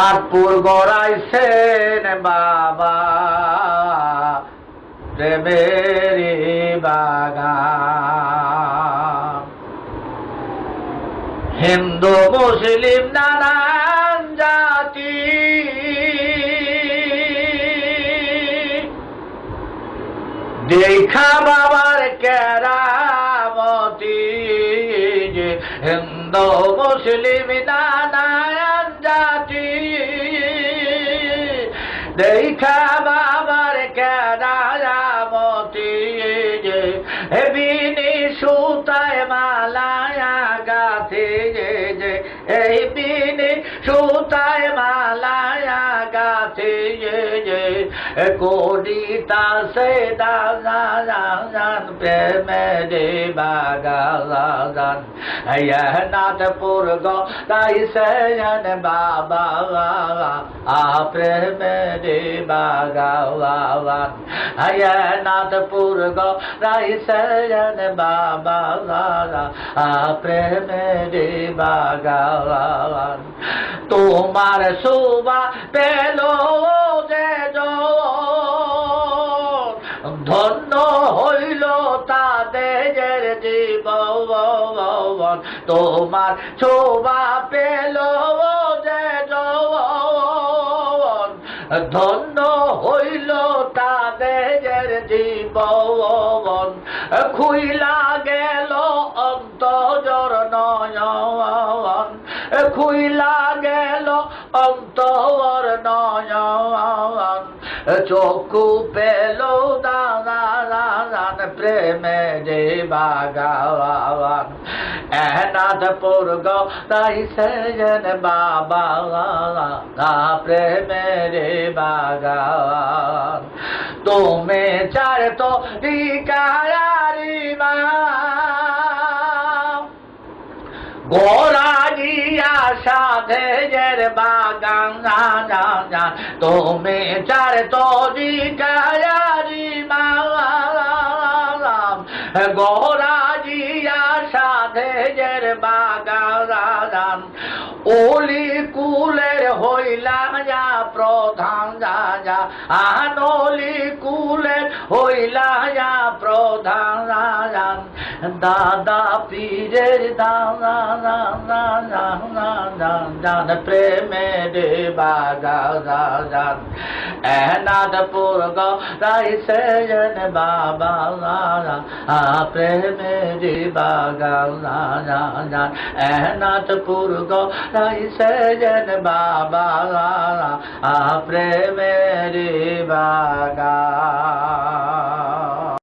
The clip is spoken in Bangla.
নাথপুর গড়াইছেন বাবা প্রেমের বাগান। হিন্দু মুসলিম নানান জাতি দেখা বাবার কেরামতি। হিন্দু মুসলিম নানান জাতি দেখা বাবার কেরামতি। বিনি সুতায় মালায়া গাথে এই বিনি সুতায় মালায়া গাথে করিতা সে দান প্রেমে রে বাগান। নাথপুর গাইছেন বাবা প্রেমে রে বাগান। নাথপুর গাইছেন বাবা প্রেমে রে বাগান। তোমার শোভা পেল যে ধন্য হইল তাদের জীবন। তোমার শোভা পেল যে ধন্য হইল তাদের জীবন। খুইলা গেল অন্তর নয়ন, খুইলা গেল অন্তর নয়ন। চক্ষু পেল দান প্রেমে রে বাগান। নাথপুর গাইছেন বাবা প্রেমে রে বাগান। তুমি চার তো রিকায়ারি মা গোরা গিয়া সাধের বাগান। তুমি চার তো রিকায়ারি মা গোরা গিয়া সাধের বাগান। ওলি কুলের হইলা প্রধান আনলি কুলের হইলা প্রধান। দাদা পীরের দান প্রেমে রে বাগান। নাথপুর গাইছেন বাবা প্রেমে রে বাগান। নাথপুর গাইছেন বাবা প্রেমে রে বাগান।